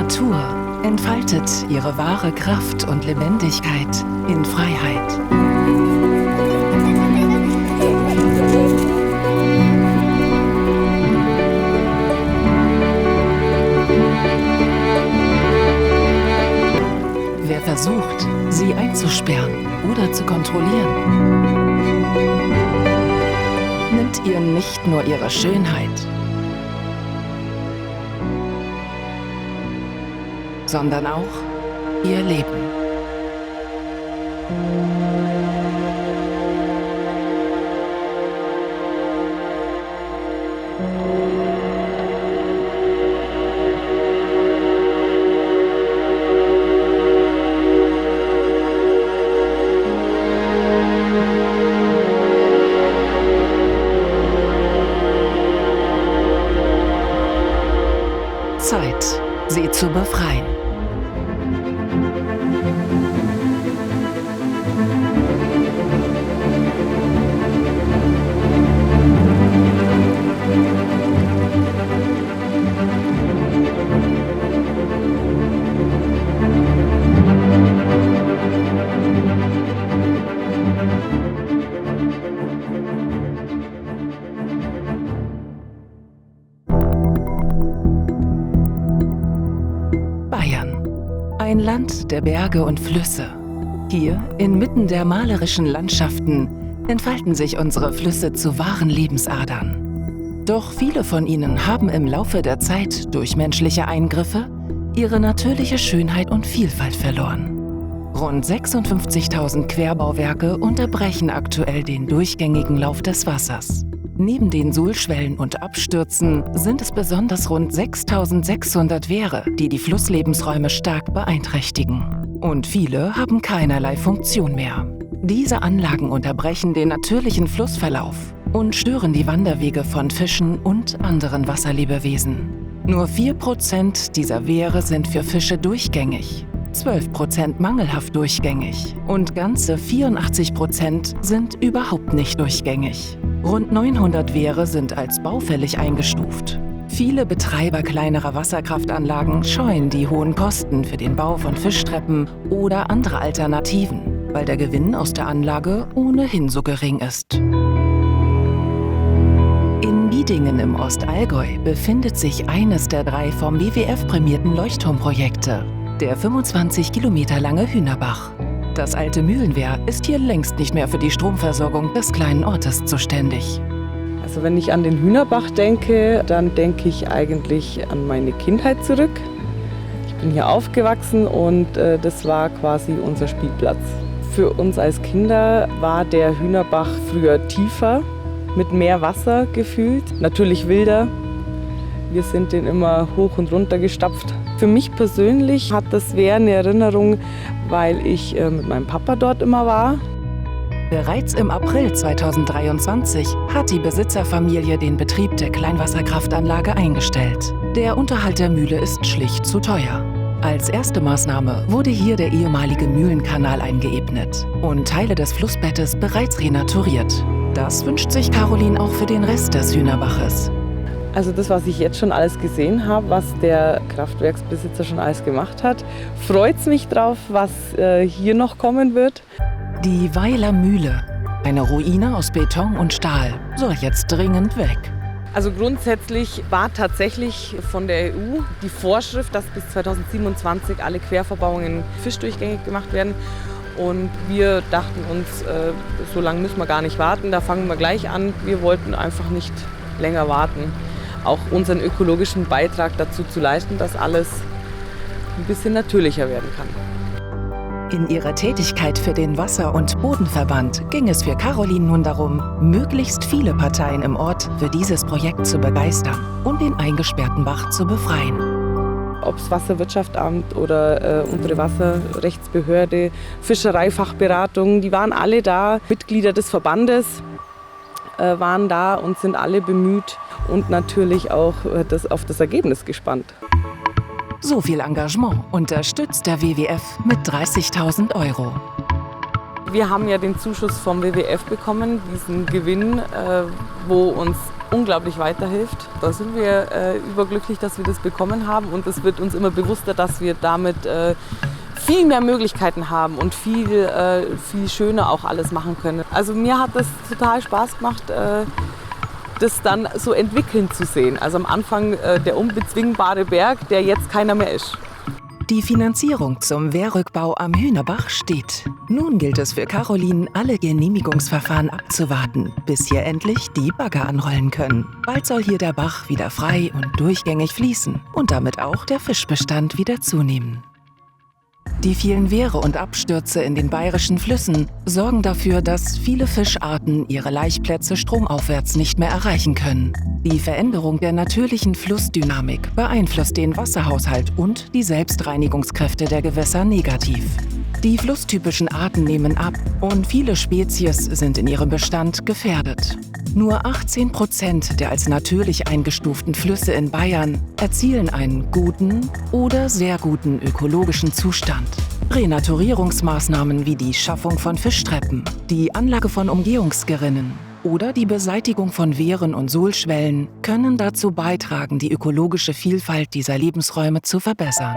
Natur entfaltet ihre wahre Kraft und Lebendigkeit in Freiheit. Wer versucht, sie einzusperren oder zu kontrollieren, nimmt ihr nicht nur ihre Schönheit, sondern auch ihr Leben. Zeit, sie zu befreien. Ein Land der Berge und Flüsse. Hier, inmitten der malerischen Landschaften, entfalten sich unsere Flüsse zu wahren Lebensadern. Doch viele von ihnen haben im Laufe der Zeit durch menschliche Eingriffe ihre natürliche Schönheit und Vielfalt verloren. Rund 56.000 Querbauwerke unterbrechen aktuell den durchgängigen Lauf des Wassers. Neben den Sohlschwellen und Abstürzen sind es besonders rund 6.600 Wehre, die die Flusslebensräume stark beeinträchtigen. Und viele haben keinerlei Funktion mehr. Diese Anlagen unterbrechen den natürlichen Flussverlauf und stören die Wanderwege von Fischen und anderen Wasserlebewesen. Nur 4% dieser Wehre sind für Fische durchgängig, 12% mangelhaft durchgängig und ganze 84% sind überhaupt nicht durchgängig. Rund 900 Wehre sind als baufällig eingestuft. Viele Betreiber kleinerer Wasserkraftanlagen scheuen die hohen Kosten für den Bau von Fischtreppen oder andere Alternativen, weil der Gewinn aus der Anlage ohnehin so gering ist. In Wiedingen im Ostallgäu befindet sich eines der 3 vom WWF prämierten Leuchtturmprojekte, der 25 Kilometer lange Hühnerbach. Das alte Mühlenwehr ist hier längst nicht mehr für die Stromversorgung des kleinen Ortes zuständig. Also wenn ich an den Hühnerbach denke, dann denke ich eigentlich an meine Kindheit zurück. Ich bin hier aufgewachsen und das war quasi unser Spielplatz. Für uns als Kinder war der Hühnerbach früher tiefer, mit mehr Wasser gefühlt, natürlich wilder. Wir sind den immer hoch und runter gestapft. Für mich persönlich hat das Wehr eine Erinnerung, weil ich mit meinem Papa dort immer war. Bereits im April 2023 hat die Besitzerfamilie den Betrieb der Kleinwasserkraftanlage eingestellt. Der Unterhalt der Mühle ist schlicht zu teuer. Als erste Maßnahme wurde hier der ehemalige Mühlenkanal eingeebnet und Teile des Flussbettes bereits renaturiert. Das wünscht sich Caroline auch für den Rest des Hühnerbaches. Also das, was ich jetzt schon alles gesehen habe, was der Kraftwerksbesitzer schon alles gemacht hat, freut es mich drauf, was hier noch kommen wird. Die Weiler Mühle, eine Ruine aus Beton und Stahl, soll jetzt dringend weg. Also grundsätzlich war tatsächlich von der EU die Vorschrift, dass bis 2027 alle Querverbauungen fischdurchgängig gemacht werden. Und wir dachten uns, so lange müssen wir gar nicht warten, da fangen wir gleich an. Wir wollten einfach nicht länger warten. Auch unseren ökologischen Beitrag dazu zu leisten, dass alles ein bisschen natürlicher werden kann. In ihrer Tätigkeit für den Wasser- und Bodenverband ging es für Caroline nun darum, möglichst viele Parteien im Ort für dieses Projekt zu begeistern und den eingesperrten Bach zu befreien. Ob es Wasserwirtschaftsamt oder unsere Wasserrechtsbehörde, Fischereifachberatung, die waren alle da. Mitglieder des Verbandes waren da und sind alle bemüht und natürlich auch auf das Ergebnis gespannt. So viel Engagement unterstützt der WWF mit 30.000 €. Wir haben ja den Zuschuss vom WWF bekommen, diesen Gewinn, wo uns unglaublich weiterhilft. Da sind wir überglücklich, dass wir das bekommen haben und es wird uns immer bewusster, dass wir damit viel mehr Möglichkeiten haben und viel schöner auch alles machen können. Also mir hat das total Spaß gemacht, das dann so entwickeln zu sehen. Also am Anfang der unbezwingbare Berg, der jetzt keiner mehr ist. Die Finanzierung zum Wehrrückbau am Hühnerbach steht. Nun gilt es für Caroline, alle Genehmigungsverfahren abzuwarten, bis hier endlich die Bagger anrollen können. Bald soll hier der Bach wieder frei und durchgängig fließen und damit auch der Fischbestand wieder zunehmen. Die vielen Wehre und Abstürze in den bayerischen Flüssen sorgen dafür, dass viele Fischarten ihre Laichplätze stromaufwärts nicht mehr erreichen können. Die Veränderung der natürlichen Flussdynamik beeinflusst den Wasserhaushalt und die Selbstreinigungskräfte der Gewässer negativ. Die flusstypischen Arten nehmen ab und viele Spezies sind in ihrem Bestand gefährdet. Nur 18% der als natürlich eingestuften Flüsse in Bayern erzielen einen guten oder sehr guten ökologischen Zustand. Renaturierungsmaßnahmen wie die Schaffung von Fischtreppen, die Anlage von Umgehungsgerinnen oder die Beseitigung von Wehren und Sohlschwellen können dazu beitragen, die ökologische Vielfalt dieser Lebensräume zu verbessern.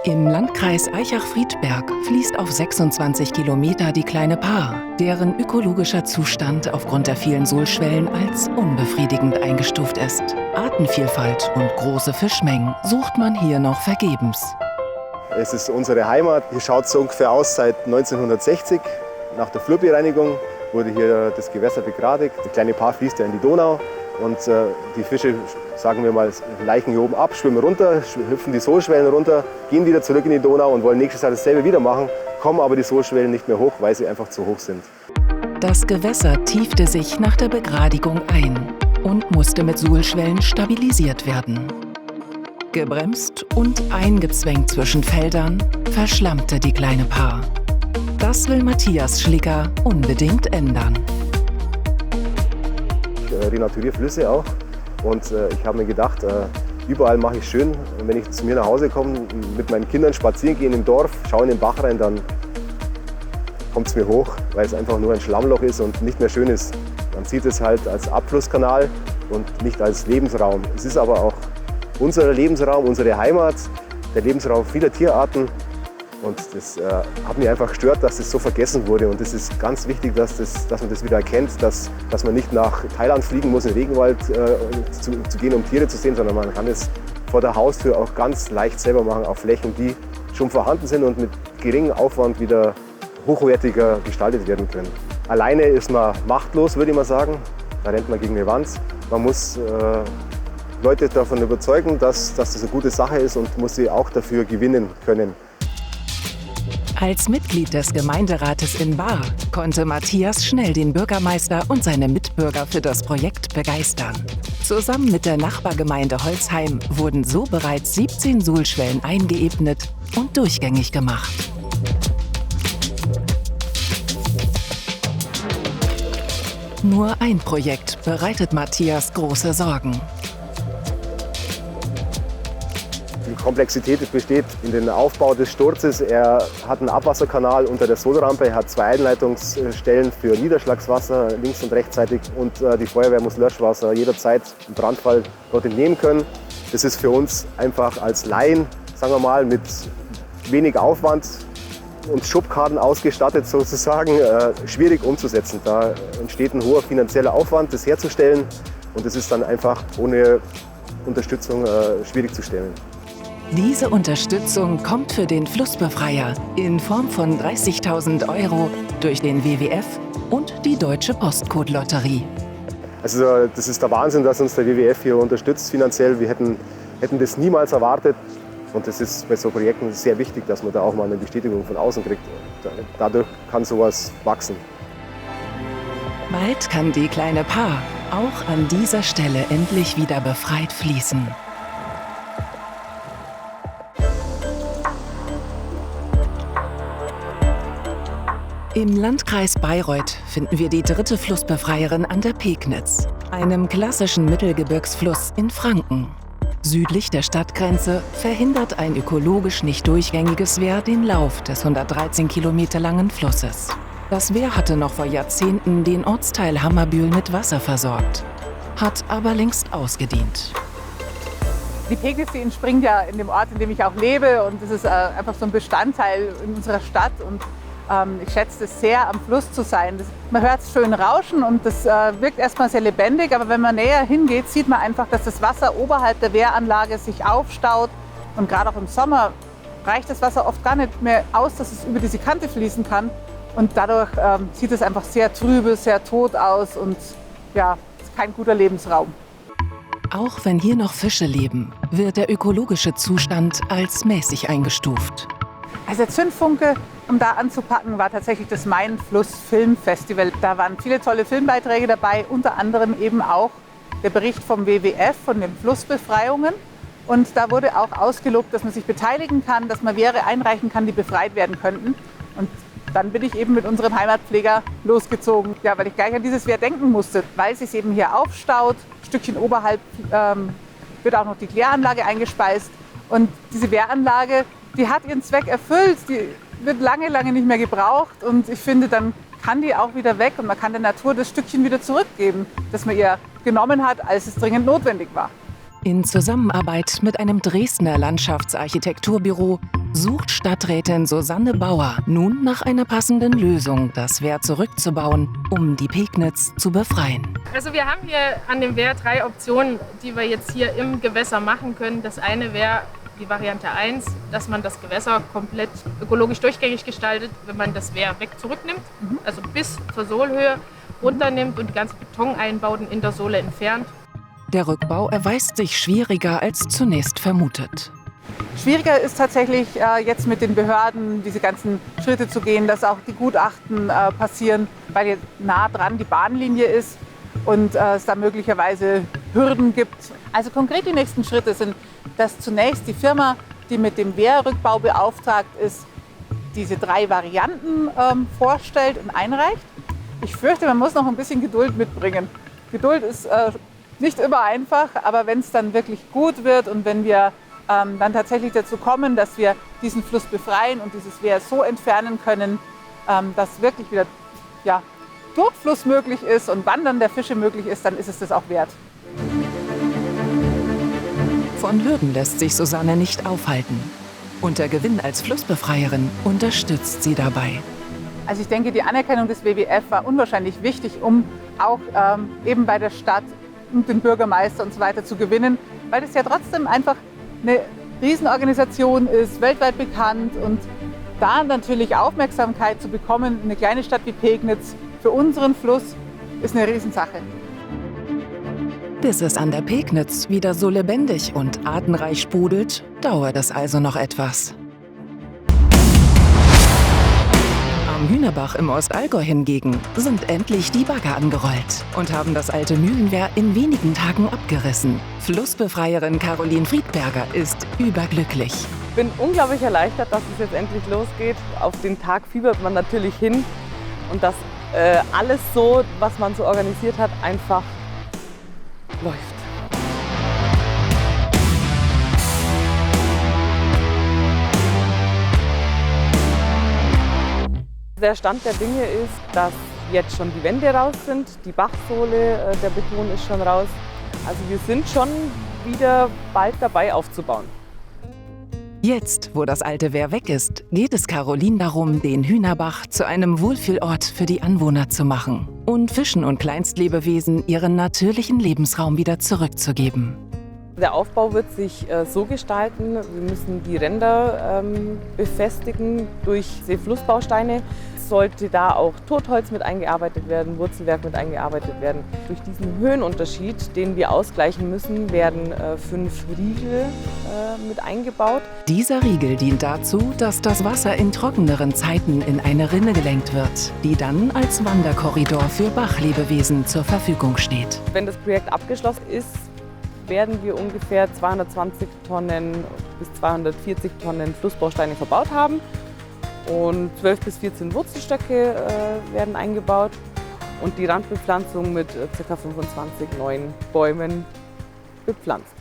Im Landkreis Aichach-Friedberg fließt auf 26 Kilometer die Kleine Paar, deren ökologischer Zustand aufgrund der vielen Sohlschwellen als unbefriedigend eingestuft ist. Artenvielfalt und große Fischmengen sucht man hier noch vergebens. Es ist unsere Heimat. Hier schaut es so ungefähr aus seit 1960. Nach der Flurbereinigung wurde hier das Gewässer begradigt. Die Kleine Paar fließt ja in die Donau und die Fische, sagen wir mal, leichen hier oben ab, schwimmen runter, hüpfen die Sohlschwellen runter, gehen wieder zurück in die Donau und wollen nächstes Jahr dasselbe wieder machen, kommen aber die Sohlschwellen nicht mehr hoch, weil sie einfach zu hoch sind. Das Gewässer tiefte sich nach der Begradigung ein und musste mit Sohlschwellen stabilisiert werden. Gebremst und eingezwängt zwischen Feldern verschlammte die Kleine Paar. Das will Matthias Schlicker unbedingt ändern. Ich renaturiere Flüsse auch. Und ich habe mir gedacht, überall mache ich schön. Und wenn ich zu mir nach Hause komme, mit meinen Kindern spazieren gehen im Dorf, schaue in den Bach rein, dann kommt es mir hoch, weil es einfach nur ein Schlammloch ist und nicht mehr schön ist. Man sieht es halt als Abflusskanal und nicht als Lebensraum. Es ist aber auch unser Lebensraum, unsere Heimat, der Lebensraum vieler Tierarten. Und das hat mich einfach gestört, dass das so vergessen wurde. Und es ist ganz wichtig, dass man das wieder erkennt, dass man nicht nach Thailand fliegen muss, in den Regenwald zu gehen, um Tiere zu sehen, sondern man kann es vor der Haustür auch ganz leicht selber machen, auf Flächen, die schon vorhanden sind und mit geringem Aufwand wieder hochwertiger gestaltet werden können. Alleine ist man machtlos, würde ich mal sagen. Da rennt man gegen eine Wand. Man muss Leute davon überzeugen, dass das eine gute Sache ist und muss sie auch dafür gewinnen können. Als Mitglied des Gemeinderates in Baar konnte Matthias schnell den Bürgermeister und seine Mitbürger für das Projekt begeistern. Zusammen mit der Nachbargemeinde Holzheim wurden so bereits 17 Sohlschwellen eingeebnet und durchgängig gemacht. Nur ein Projekt bereitet Matthias große Sorgen. Die Komplexität besteht in den Aufbau des Sturzes. Er hat einen Abwasserkanal unter der Sohlrampe, er hat 2 Einleitungsstellen für Niederschlagswasser links und rechtsseitig und die Feuerwehr muss Löschwasser jederzeit im Brandfall dort entnehmen können. Das ist für uns einfach als Laien, sagen wir mal, mit wenig Aufwand und Schubkarten ausgestattet sozusagen, schwierig umzusetzen. Da entsteht ein hoher finanzieller Aufwand, das herzustellen und das ist dann einfach ohne Unterstützung schwierig zu stellen. Diese Unterstützung kommt für den Flussbefreier in Form von 30.000 € durch den WWF und die Deutsche Postcode-Lotterie. Also das ist der Wahnsinn, dass uns der WWF hier unterstützt finanziell. Wir hätten das niemals erwartet. Und das ist bei so Projekten sehr wichtig, dass man da auch mal eine Bestätigung von außen kriegt. Dadurch kann sowas wachsen. Bald kann die Kleine Paar auch an dieser Stelle endlich wieder befreit fließen. Im Landkreis Bayreuth finden wir die 3. Flussbefreierin an der Pegnitz. einem klassischen Mittelgebirgsfluss in Franken. Südlich der Stadtgrenze verhindert ein ökologisch nicht durchgängiges Wehr den Lauf des 113 Kilometer langen Flusses. Das Wehr hatte noch vor Jahrzehnten den Ortsteil Hammerbühl mit Wasser versorgt, hat aber längst ausgedient. Die Pegnitz, die entspringt ja in dem Ort, in dem ich auch lebe, und das ist einfach so ein Bestandteil in unserer Stadt. Und ich schätze es sehr, am Fluss zu sein. Man hört es schön rauschen und das wirkt erstmal sehr lebendig, aber wenn man näher hingeht, sieht man einfach, dass das Wasser oberhalb der Wehranlage sich aufstaut. Und gerade auch im Sommer reicht das Wasser oft gar nicht mehr aus, dass es über diese Kante fließen kann. Und dadurch sieht es einfach sehr trübe, sehr tot aus und ja, ist kein guter Lebensraum. Auch wenn hier noch Fische leben, wird der ökologische Zustand als mäßig eingestuft. Also der Zündfunke, um da anzupacken, war tatsächlich das Main-Fluss-Filmfestival. Da waren viele tolle Filmbeiträge dabei, unter anderem eben auch der Bericht vom WWF, von den Flussbefreiungen. Und da wurde auch ausgelobt, dass man sich beteiligen kann, dass man Wehre einreichen kann, die befreit werden könnten. Und dann bin ich eben mit unserem Heimatpfleger losgezogen, ja, weil ich gleich an dieses Wehr denken musste, weil es sich eben hier aufstaut. Ein Stückchen oberhalb wird auch noch die Kläranlage eingespeist. Und diese Wehranlage, die hat ihren Zweck erfüllt, die wird lange, lange nicht mehr gebraucht. Und ich finde, dann kann die auch wieder weg und man kann der Natur das Stückchen wieder zurückgeben, das man ihr genommen hat, als es dringend notwendig war. In Zusammenarbeit mit einem Dresdner Landschaftsarchitekturbüro sucht Stadträtin Susanne Bauer nun nach einer passenden Lösung, das Wehr zurückzubauen, um die Pegnitz zu befreien. Also wir haben hier an dem Wehr 3 Optionen, die wir jetzt hier im Gewässer machen können. Das eine wäre die Variante 1, dass man das Gewässer komplett ökologisch durchgängig gestaltet, wenn man das Wehr weg zurücknimmt, also bis zur Sohlhöhe runternimmt und die ganzen Betoneinbauten in der Sohle entfernt. Der Rückbau erweist sich schwieriger als zunächst vermutet. Schwieriger ist tatsächlich jetzt mit den Behörden diese ganzen Schritte zu gehen, dass auch die Gutachten passieren, weil hier nah dran die Bahnlinie ist und es da möglicherweise Hürden gibt. Also konkret die nächsten Schritte sind, dass zunächst die Firma, die mit dem Wehrrückbau beauftragt ist, diese 3 Varianten vorstellt und einreicht. Ich fürchte, man muss noch ein bisschen Geduld mitbringen. Geduld ist nicht immer einfach, aber wenn es dann wirklich gut wird und wenn wir dann tatsächlich dazu kommen, dass wir diesen Fluss befreien und dieses Wehr so entfernen können, dass wirklich wieder Durchfluss möglich ist und Wandern der Fische möglich ist, dann ist es das auch wert. Von Hürden lässt sich Susanne nicht aufhalten. Und der Gewinn als Flussbefreierin unterstützt sie dabei. Also ich denke, die Anerkennung des WWF war unwahrscheinlich wichtig, um auch eben bei der Stadt und den Bürgermeister und so weiter zu gewinnen, weil es ja trotzdem einfach eine Riesenorganisation ist, weltweit bekannt, und da natürlich Aufmerksamkeit zu bekommen, eine kleine Stadt wie Pegnitz für unseren Fluss, ist eine Riesensache. Bis es an der Pegnitz wieder so lebendig und artenreich sprudelt, dauert es also noch etwas. Am Hühnerbach im Ostallgäu hingegen sind endlich die Bagger angerollt und haben das alte Mühlenwehr in wenigen Tagen abgerissen. Flussbefreierin Caroline Friedberger ist überglücklich. Ich bin unglaublich erleichtert, dass es jetzt endlich losgeht. Auf den Tag fiebert man natürlich hin und dass alles so, was man so organisiert hat, einfach läuft. Der Stand der Dinge ist, dass jetzt schon die Wände raus sind, die Bachsohle, der Beton ist schon raus. Also wir sind schon wieder bald dabei aufzubauen. Jetzt, wo das alte Wehr weg ist, geht es Caroline darum, den Hühnerbach zu einem Wohlfühlort für die Anwohner zu machen und Fischen und Kleinstlebewesen ihren natürlichen Lebensraum wieder zurückzugeben. Der Aufbau wird sich so gestalten, wir müssen die Ränder befestigen durch Seeflussbausteine. Sollte da auch Totholz mit eingearbeitet werden, Wurzelwerk mit eingearbeitet werden. Durch diesen Höhenunterschied, den wir ausgleichen müssen, werden 5 Riegel mit eingebaut. Dieser Riegel dient dazu, dass das Wasser in trockeneren Zeiten in eine Rinne gelenkt wird, die dann als Wanderkorridor für Bachlebewesen zur Verfügung steht. Wenn das Projekt abgeschlossen ist, werden wir ungefähr 220 Tonnen bis 240 Tonnen Flussbausteine verbaut haben. Und 12 bis 14 Wurzelstöcke werden eingebaut. und die Randbepflanzung mit ca. 25 neuen Bäumen bepflanzt.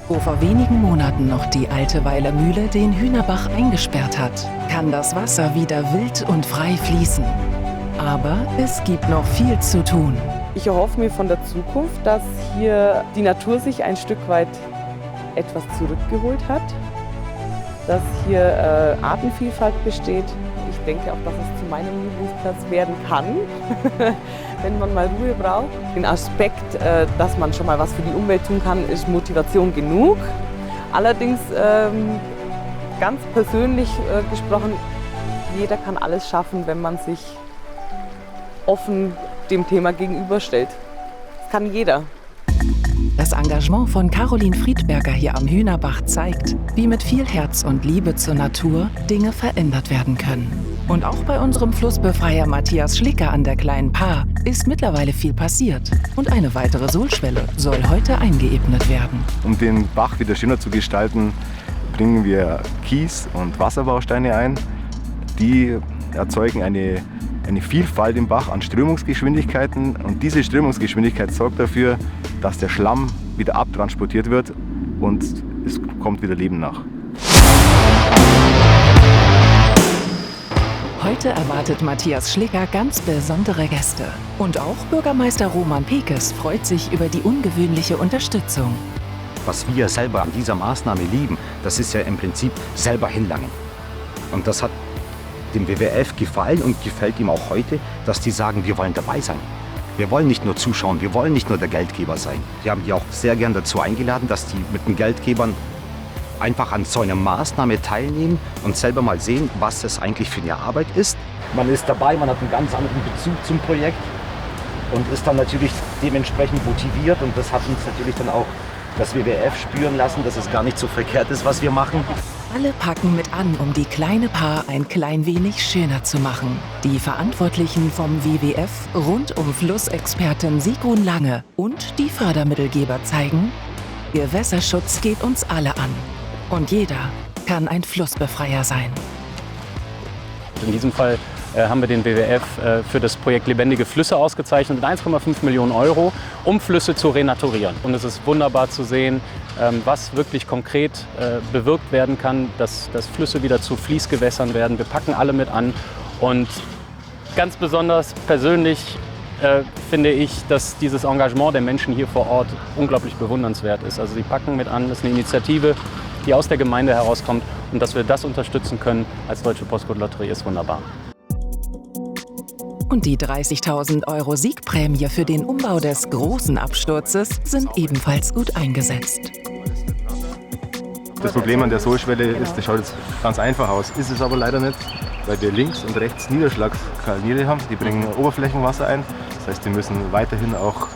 Wo vor wenigen Monaten noch die alte Weiler Mühle den Hühnerbach eingesperrt hat, kann das Wasser wieder wild und frei fließen. Aber es gibt noch viel zu tun. Ich erhoffe mir von der Zukunft, dass hier die Natur sich ein Stück weit etwas zurückgeholt hat, dass hier Artenvielfalt besteht. Ich denke auch, dass es zu meinem Lieblingsplatz werden kann, wenn man mal Ruhe braucht. Den Aspekt, dass man schon mal was für die Umwelt tun kann, ist Motivation genug. Allerdings, ganz persönlich gesprochen, jeder kann alles schaffen, wenn man sich offen dem Thema gegenüberstellt. Das kann jeder. Das Engagement von Caroline Friedberger hier am Hühnerbach zeigt, wie mit viel Herz und Liebe zur Natur Dinge verändert werden können. Und auch bei unserem Flussbefreier Matthias Schlicker an der Kleinen Paar ist mittlerweile viel passiert. Und eine weitere Sohlschwelle soll heute eingeebnet werden. Um den Bach wieder schöner zu gestalten, bringen wir Kies- und Wasserbausteine ein. Die erzeugen eine Vielfalt im Bach an Strömungsgeschwindigkeiten. Und diese Strömungsgeschwindigkeit sorgt dafür, dass der Schlamm wieder abtransportiert wird und es kommt wieder Leben nach. Heute erwartet Matthias Schlicker ganz besondere Gäste. Und auch Bürgermeister Roman Pekes freut sich über die ungewöhnliche Unterstützung. Was wir selber an dieser Maßnahme lieben, das ist ja im Prinzip selber hinlangen. Und das hat dem WWF gefallen und gefällt ihm auch heute, dass die sagen, wir wollen dabei sein. Wir wollen nicht nur zuschauen, wir wollen nicht nur der Geldgeber sein. Die haben die auch sehr gern dazu eingeladen, dass die mit den Geldgebern einfach an so einer Maßnahme teilnehmen und selber mal sehen, was es eigentlich für eine Arbeit ist. Man ist dabei, man hat einen ganz anderen Bezug zum Projekt und ist dann natürlich dementsprechend motiviert. Und das hat uns natürlich dann auch das WWF spüren lassen, dass es gar nicht so verkehrt ist, was wir machen. Alle packen mit an, um die kleine Paar ein klein wenig schöner zu machen. Die Verantwortlichen vom WWF rund um Flussexpertin Sigrun Lange und die Fördermittelgeber zeigen, Gewässerschutz geht uns alle an. Und jeder kann ein Flussbefreier sein. In diesem Fall haben wir den WWF für das Projekt Lebendige Flüsse ausgezeichnet mit 1,5 Millionen Euro, um Flüsse zu renaturieren. Und es ist wunderbar zu sehen, was wirklich konkret bewirkt werden kann, dass Flüsse wieder zu Fließgewässern werden. Wir packen alle mit an. Und ganz besonders persönlich finde ich, dass dieses Engagement der Menschen hier vor Ort unglaublich bewundernswert ist. Also sie packen mit an, das ist eine Initiative, die aus der Gemeinde herauskommt. Und dass wir das unterstützen können als Deutsche Postcode-Lotterie ist wunderbar. Und die 30.000 Euro Siegprämie für den Umbau des großen Absturzes sind ebenfalls gut eingesetzt. Das Problem an der Sohlschwelle ist, das schaut jetzt ganz einfach aus, ist es aber leider nicht, weil wir links und rechts Niederschlagskanäle haben, die bringen Oberflächenwasser ein. Das heißt, die müssen weiterhin auch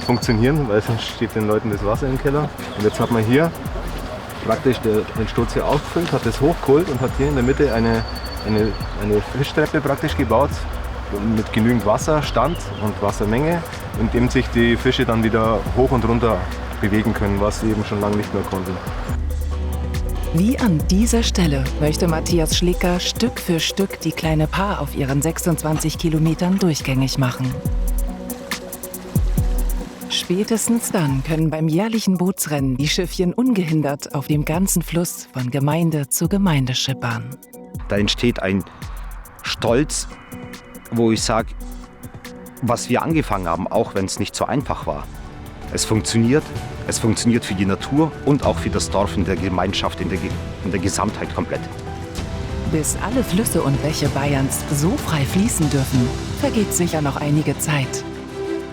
funktionieren, weil sonst steht den Leuten das Wasser im Keller. Und jetzt hat man hier praktisch den Sturz hier aufgefüllt, hat das hochgeholt und hat hier in der Mitte eine Fischtreppe praktisch gebaut mit genügend Wasserstand und Wassermenge, in dem sich die Fische dann wieder hoch und runter bewegen können, was sie eben schon lange nicht mehr konnten. Wie an dieser Stelle möchte Matthias Schlicker Stück für Stück die Kleine Paar auf ihren 26 Kilometern durchgängig machen. Spätestens dann können beim jährlichen Bootsrennen die Schiffchen ungehindert auf dem ganzen Fluss von Gemeinde zu Gemeinde schippern. Da entsteht ein Stolz, wo ich sage, was wir angefangen haben, auch wenn es nicht so einfach war. Es funktioniert für die Natur und auch für das Dorf in der Gemeinschaft, in der Gesamtheit komplett. Bis alle Flüsse und Bäche Bayerns so frei fließen dürfen, vergeht sicher noch einige Zeit.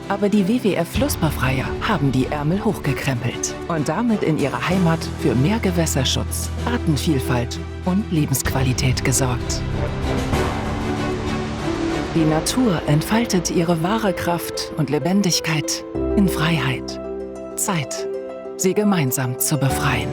Aber die WWF-Flussbefreier haben die Ärmel hochgekrempelt und damit in ihrer Heimat für mehr Gewässerschutz, Artenvielfalt und Lebensqualität gesorgt. Die Natur entfaltet ihre wahre Kraft und Lebendigkeit in Freiheit. Zeit, sie gemeinsam zu befreien.